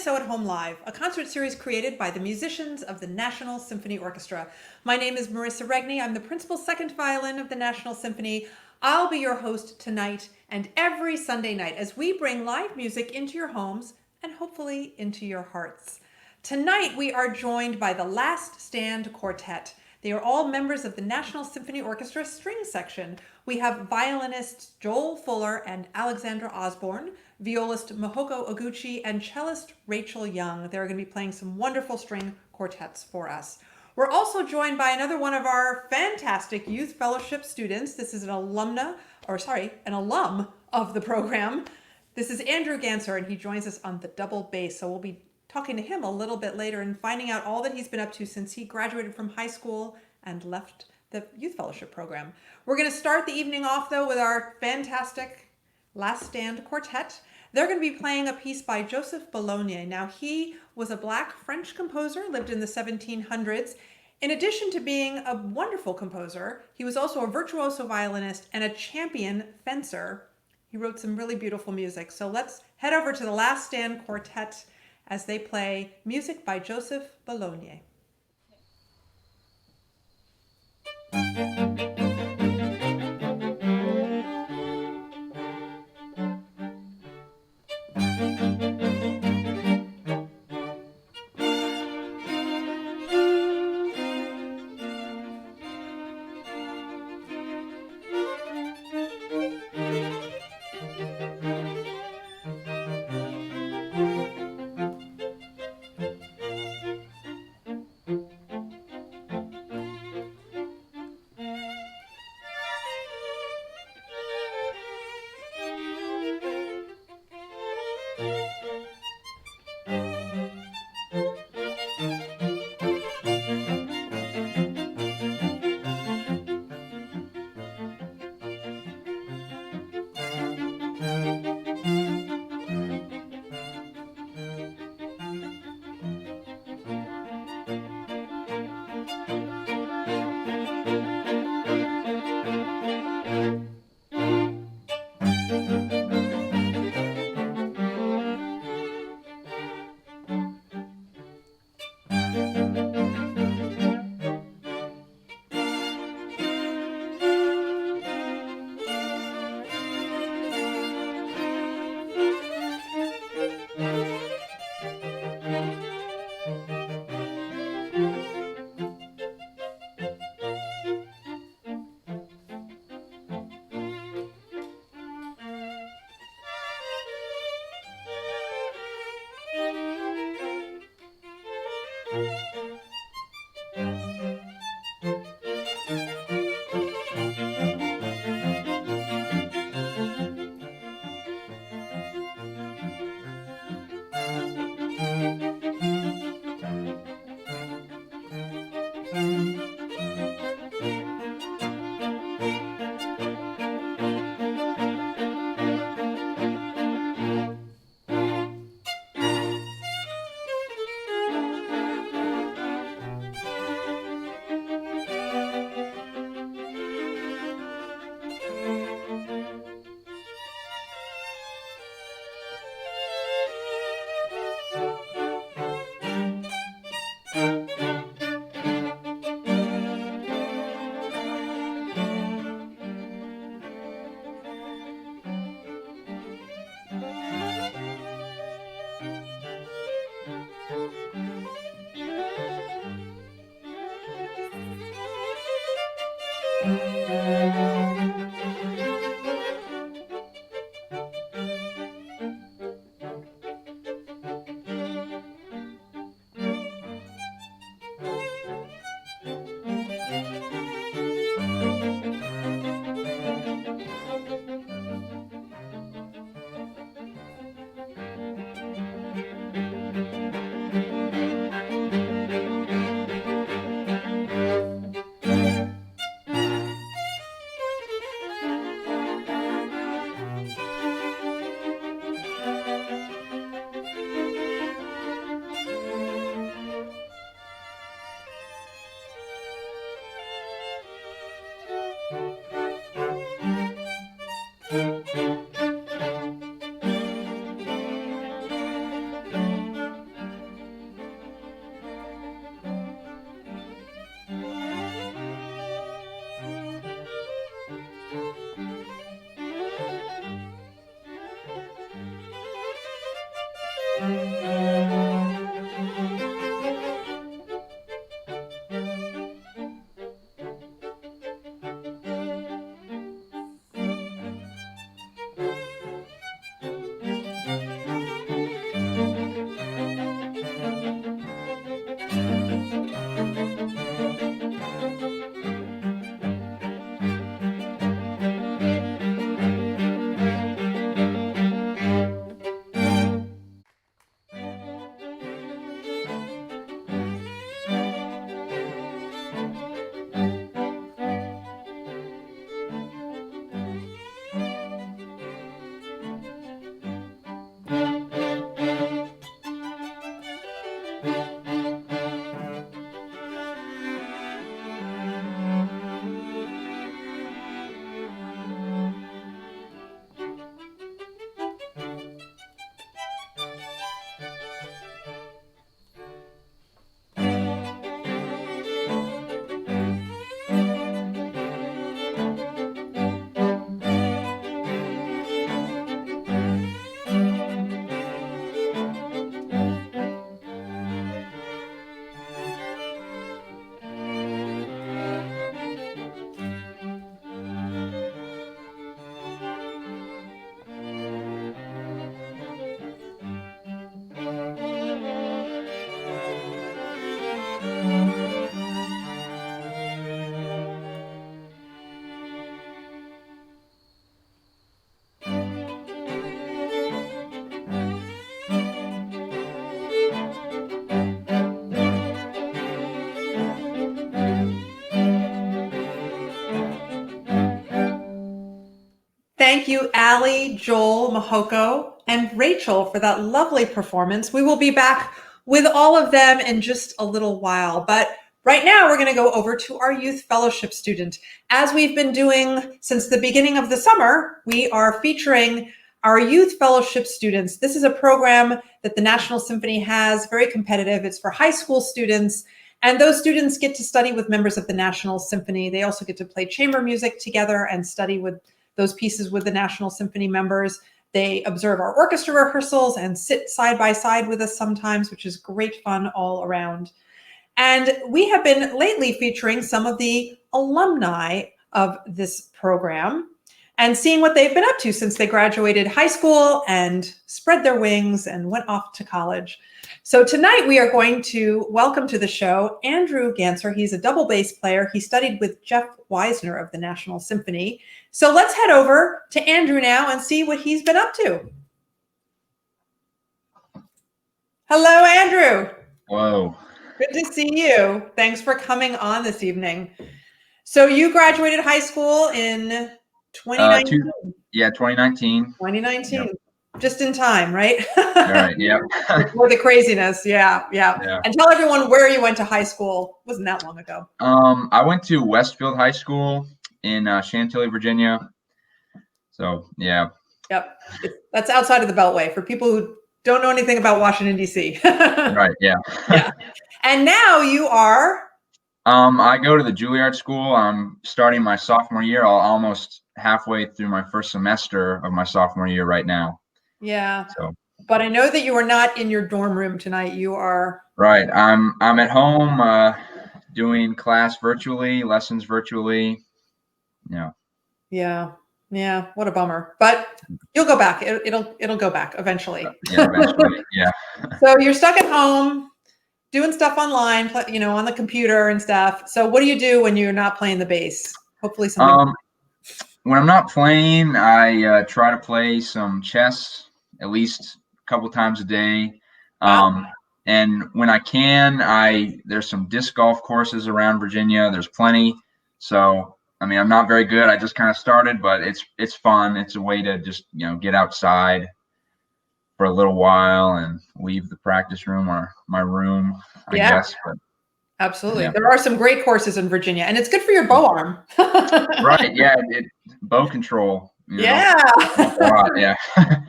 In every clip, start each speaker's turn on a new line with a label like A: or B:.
A: NSO at Home Live, a concert series created by the musicians of the National Symphony Orchestra. My name is Marissa Regni. I'm the principal second violin of the National Symphony. I'll be your host tonight and every Sunday night as we bring live music into your homes and hopefully into your hearts. Tonight we are joined by the Last Stand Quartet. They are all members of the National Symphony Orchestra string section. We have violinists Joel Fuller and Alexandra Osborne, violist Mahoko Eguchi, and cellist Rachel Young. They're going to be playing some wonderful string quartets for us. We're also joined by another one of our fantastic Youth Fellowship students. This is an alum of the program. This is Andrew Gantzer, and he joins us on the double bass. So we'll be talking to him a little bit later and finding out all that he's been up to since he graduated from high school and left the Youth Fellowship program. We're going to start the evening off, though, with our fantastic Last Stand Quartet. They're going to be playing a piece by Joseph Bologne. Now, he was a Black French composer, lived in the 1700s. In addition to being a wonderful composer, he was also a virtuoso violinist and a champion fencer. He wrote some really beautiful music. So let's head over to the Last Stand Quartet as they play music by Joseph Bologne. Thank you, Allie, Joel, Mahoko, and Rachel for that lovely performance. We will be back with all of them in just a little while. But right now, we're going to go over to our Youth Fellowship student. As we've been doing since the beginning of the summer, we are featuring our Youth Fellowship students. This is a program that the National Symphony has, very competitive. It's for high school students. And those students get to study with members of the National Symphony. They also get to play chamber music together and study with those pieces with the National Symphony members. They observe our orchestra rehearsals and sit side by side with us sometimes, which is great fun all around. And we have been lately featuring some of the alumni of this program and seeing what they've been up to since they graduated high school and spread their wings and went off to college. So tonight we are going to welcome to the show Andrew Gantzer. He's a double bass player. He studied with Jeff Weisner of the National Symphony. So let's head over to Andrew now and see what he's been up to. Hello, Andrew.
B: Hello.
A: Good to see you. Thanks for coming on this evening. So you graduated high school in 2019?
B: 2019.
A: 2019.
B: Yep.
A: Just in time, right?
B: All right, yeah.
A: Before the craziness, yeah. And tell everyone where you went to high school. It wasn't that long ago.
B: I went to Westfield High School in Chantilly, Virginia. So, yeah.
A: Yep. That's outside of the Beltway for people who don't know anything about Washington, D.C.
B: Right, yeah.
A: Yeah. And now you are?
B: I go to the Juilliard School. I'm starting my sophomore year. I'm almost halfway through my first semester of my sophomore year right now.
A: Yeah.
B: So,
A: but I know that you are not in your dorm room tonight. You are.
B: Right. I'm at home doing class virtually, lessons virtually. Yeah.
A: Yeah. What a bummer. But you'll go back. It'll go back eventually.
B: Yeah, eventually. Yeah.
A: So you're stuck at home doing stuff online, on the computer and stuff. So what do you do when you're not playing the bass? Hopefully something.
B: When I'm not playing, I try to play some chess at least a couple times a day. And when I can, there's some disc golf courses around Virginia. There's plenty. So, I mean, I'm not very good. I just kind of started, but it's fun. It's a way to just, get outside for a little while and leave the practice room or my room, I guess. But,
A: absolutely. Yeah. There are some great courses in Virginia, and it's good for your bow arm.
B: Right. Yeah. Bow control.
A: Yeah.
B: Yeah.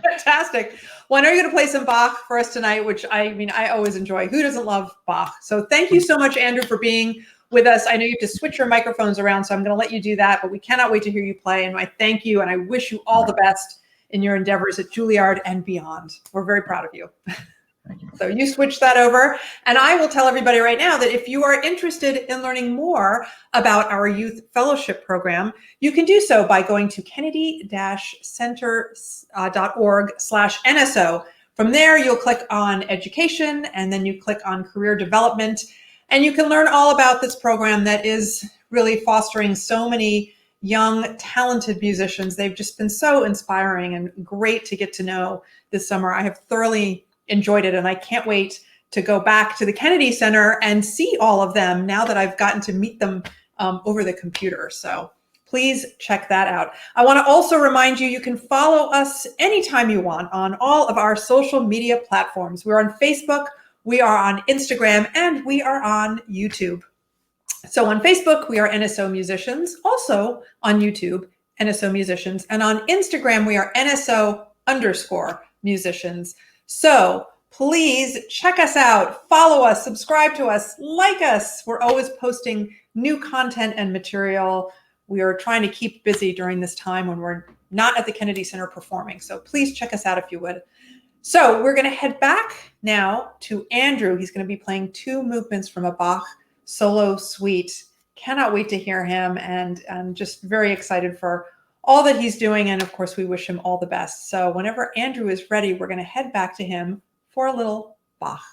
A: Fantastic. Well, I know you're going to play some Bach for us tonight, which I always enjoy. Who doesn't love Bach? So thank you so much, Andrew, for being with us. I know you have to switch your microphones around, so I'm going to let you do that, but we cannot wait to hear you play. And I thank you, and I wish you all the best in your endeavors at Juilliard and beyond. We're very proud of you.
B: Thank you.
A: So you switch that over. And I will tell everybody right now that if you are interested in learning more about our Youth Fellowship program, you can do so by going to kennedy-center.org/NSO. From there, you'll click on education, and then you click on career development. And you can learn all about this program that is really fostering so many young, talented musicians. They've just been so inspiring and great to get to know this summer. I have thoroughly enjoyed it, and I can't wait to go back to the Kennedy Center and see all of them now that I've gotten to meet them over the computer. So please check that out. I want to also remind you, you can follow us anytime you want on all of our social media platforms. We're on Facebook, we are on Instagram, and we are on YouTube. So on Facebook, we are NSO Musicians. Also on YouTube, NSO Musicians. And on Instagram, we are NSO_musicians. So please check us out, follow us, subscribe to us, like us. We're always posting new content and material. We are trying to keep busy during this time when we're not at the Kennedy Center performing. So please check us out if you would. So we're going to head back now to Andrew. He's going to be playing 2 movements from a Bach solo suite. Cannot wait to hear him, and I'm just very excited for all that he's doing. And of course, we wish him all the best. So whenever Andrew is ready, we're going to head back to him for a little Bach.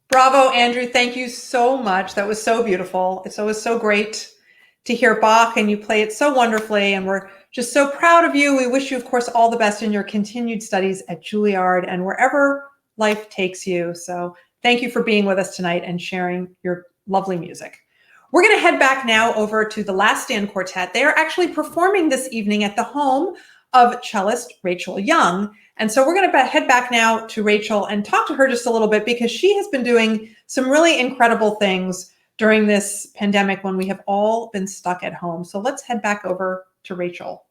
A: Bravo, Andrew. Thank you so much. That was so beautiful. It's always so great to hear Bach, and you play it so wonderfully. And we're just so proud of you. We wish you, of course, all the best in your continued studies at Juilliard and wherever life takes you. So thank you for being with us tonight and sharing your lovely music. We're going to head back now over to the Last Stand Quartet. They are actually performing this evening at the home of cellist Rachel Young. And so we're going to head back now to Rachel and talk to her just a little bit, because she has been doing some really incredible things during this pandemic when we have all been stuck at home. So let's head back over to Rachel.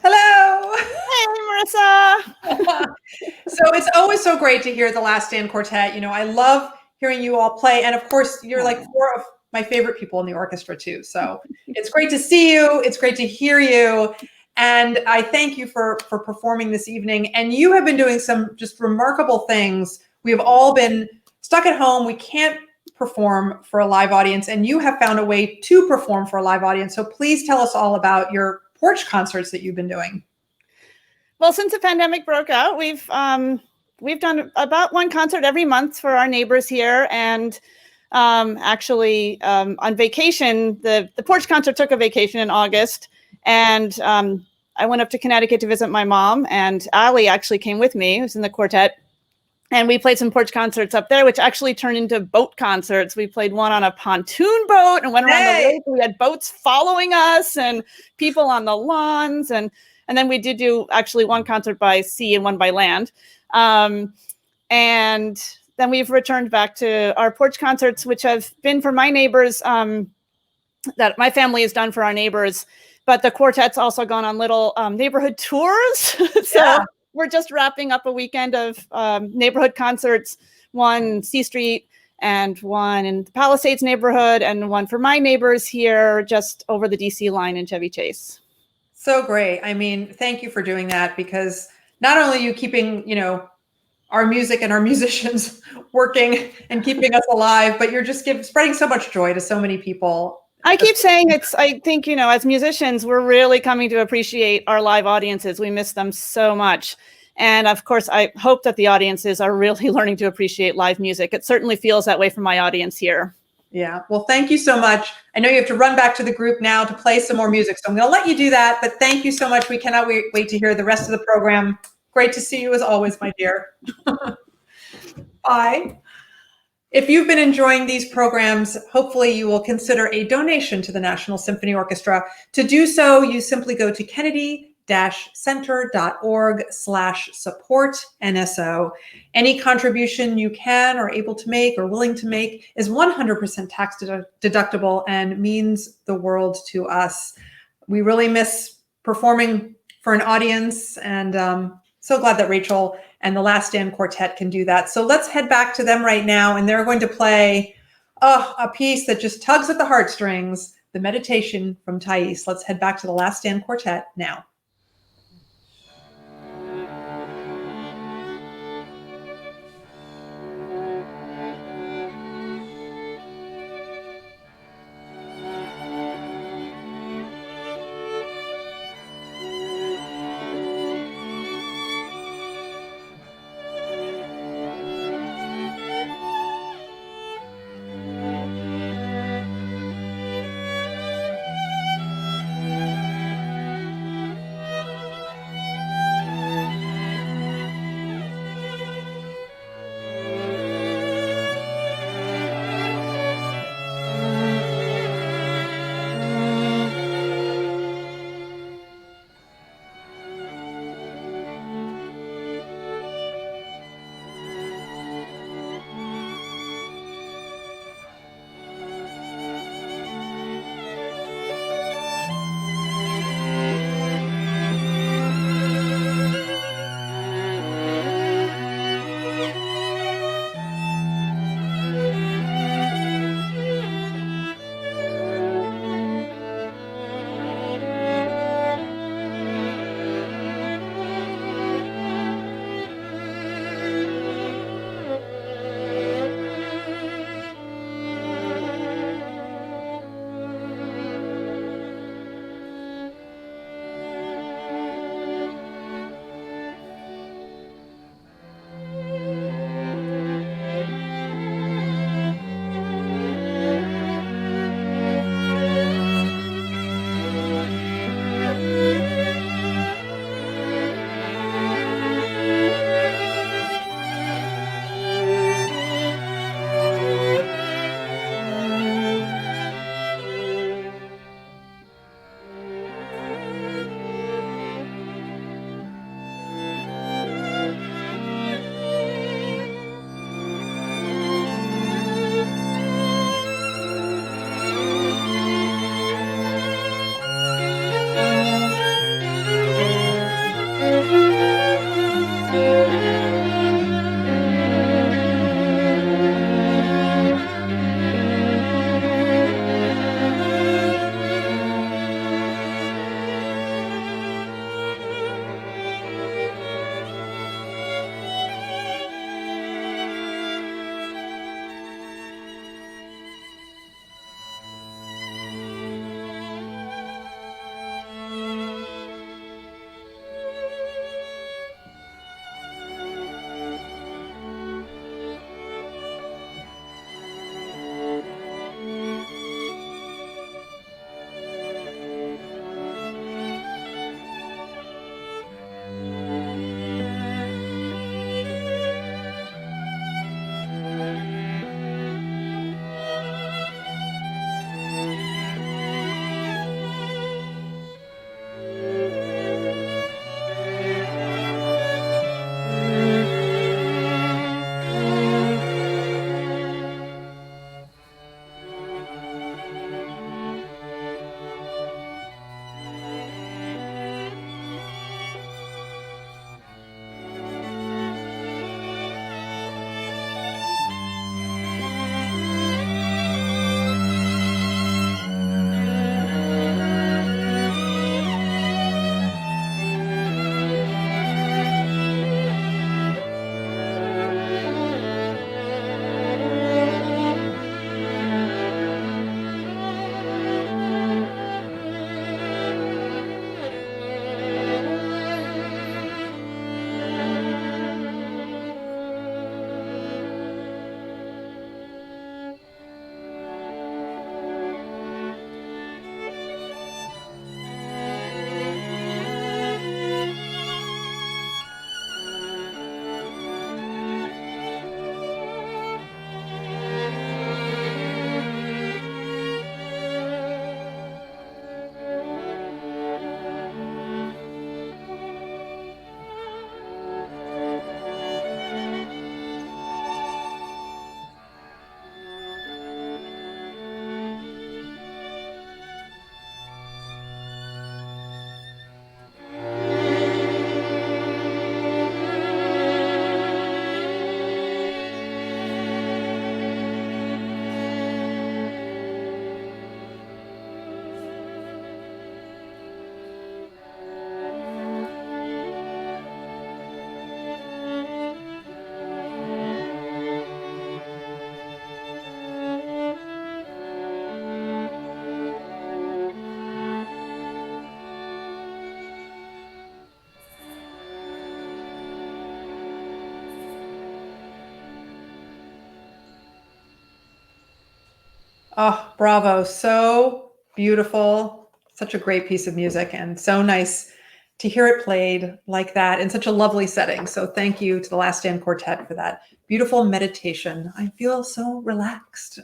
A: Hello.
C: Hey, Marissa.
A: So it's always so great to hear the Last Stand Quartet. You know, I love hearing you all play. And of course, you're like four of my favorite people in the orchestra too. So it's great to see you. It's great to hear you. And I thank you for performing this evening. And you have been doing some just remarkable things. We have all been stuck at home. We can't perform for a live audience, and you have found a way to perform for a live audience. So please tell us all about your porch concerts that you've been doing.
C: Well, since the pandemic broke out, we've done about one concert every month for our neighbors here. And actually, on vacation, the porch concert took a vacation in August. And I went up to Connecticut to visit my mom, and Ali actually came with me, who's in the quartet. And we played some porch concerts up there, which actually turned into boat concerts. We played one on a pontoon boat and went around the lake. We had boats following us and people on the lawns. And then we did do actually one concert by sea and one by land. And then we've returned back to our porch concerts, which have been for my neighbors, that my family has done for our neighbors. But the quartet's also gone on little neighborhood tours. So we're just wrapping up a weekend of neighborhood concerts, one C Street and one in the Palisades neighborhood, and one for my neighbors here just over the DC line in Chevy Chase.
A: So great. I mean, thank you for doing that, because not only are you keeping, you know, our music and our musicians working and keeping us alive, but you're just spreading so much joy to so many people.
C: I keep saying I think, you know, as musicians, we're really coming to appreciate our live audiences. We miss them so much. And of course, I hope that the audiences are really learning to appreciate live music. It certainly feels that way from my audience here.
A: Yeah. Well, thank you so much. I know you have to run back to the group now to play some more music, so I'm going to let you do that. But thank you so much. We cannot wait to hear the rest of the program. Great to see you as always, my dear. Bye. If you've been enjoying these programs, hopefully you will consider a donation to the National Symphony Orchestra. To do so, you simply go to kennedy-center.org/support NSO. Any contribution you can or able to make or willing to make is 100% tax deductible and means the world to us. We really miss performing for an audience, and so glad that Rachel and the Last Stand Quartet can do that. So let's head back to them right now, and they're going to play a piece that just tugs at the heartstrings, the Meditation from Thais. Let's head back to the Last Stand Quartet now. Oh, bravo. So beautiful. Such a great piece of music and so nice to hear it played like that in such a lovely setting. So thank you to the Last Stand Quartet for that beautiful meditation. I feel so relaxed.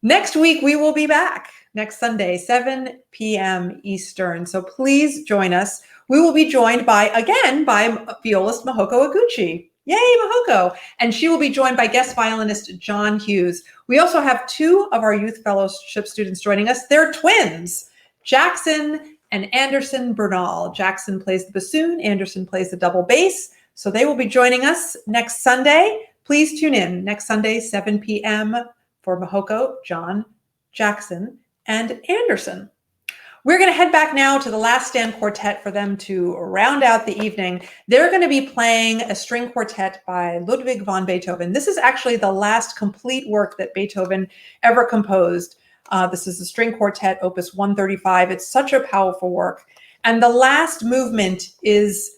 A: Next week, we will be back next Sunday, 7 p.m. Eastern. So please join us. We will be joined by violist Mahoko Eguchi. Yay, Mahoko. And she will be joined by guest violinist John Hughes. We also have two of our Youth Fellowship students joining us. They're twins, Jackson and Anderson Bernal. Jackson plays the bassoon, Anderson plays the double bass. So they will be joining us next Sunday. Please tune in next Sunday, 7 p.m. for Mahoko, John, Jackson, and Anderson. We're going to head back now to the Last Stand Quartet for them to round out the evening. They're going to be playing a string quartet by Ludwig van Beethoven. This is actually the last complete work that Beethoven ever composed. This is the string quartet, opus 135. It's such a powerful work. And the last movement is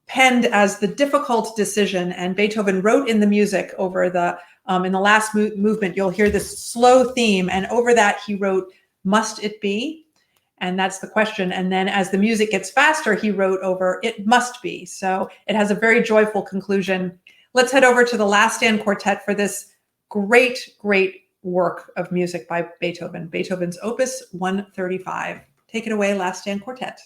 A: penned as the difficult decision. And Beethoven wrote in the music over in the last movement, you'll hear this slow theme. And over that, he wrote, "Must it be?" And that's the question. And then as the music gets faster, he wrote over, "It must be." So it has a very joyful conclusion. Let's head over to the Last Stand Quartet for this great, great work of music by Beethoven, Beethoven's opus 135. Take it away, Last Stand Quartet.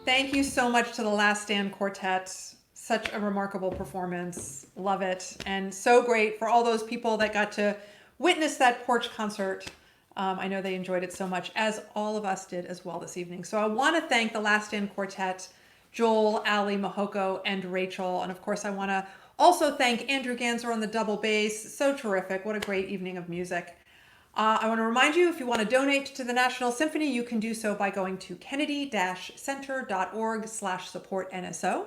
A: Thank you so much to the Last Stand Quartet. Such a remarkable performance. Love it. And so great for all those people that got to witness that porch concert. I know they enjoyed it so much, as all of us did as well this evening. So I want to thank the Last Stand Quartet, Joel, Ali, Mahoko, and Rachel. And of course, I want to also thank Andrew Gantzer on the double bass. So terrific. What a great evening of music. I want to remind you, if you want to donate to the National Symphony, you can do so by going to kennedy-center.org/support NSO.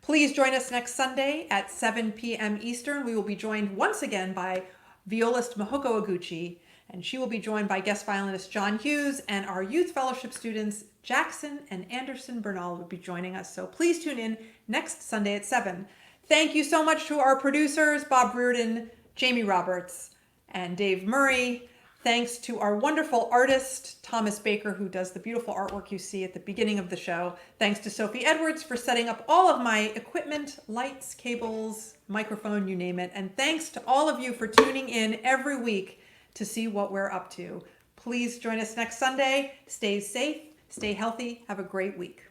A: Please join us next Sunday at 7 p.m. Eastern. We will be joined once again by violist Mahoko Eguchi, and she will be joined by guest violinist John Hughes, and our Youth Fellowship students Jackson and Anderson Bernal will be joining us. So please tune in next Sunday at 7. Thank you so much to our producers, Bob Reardon, Jamie Roberts, and Dave Murray. Thanks to our wonderful artist, Thomas Baker, who does the beautiful artwork you see at the beginning of the show. Thanks to Sophie Edwards for setting up all of my equipment, lights, cables, microphone, you name it. And thanks to all of you for tuning in every week to see what we're up to. Please join us next Sunday. Stay safe, stay healthy, have a great week.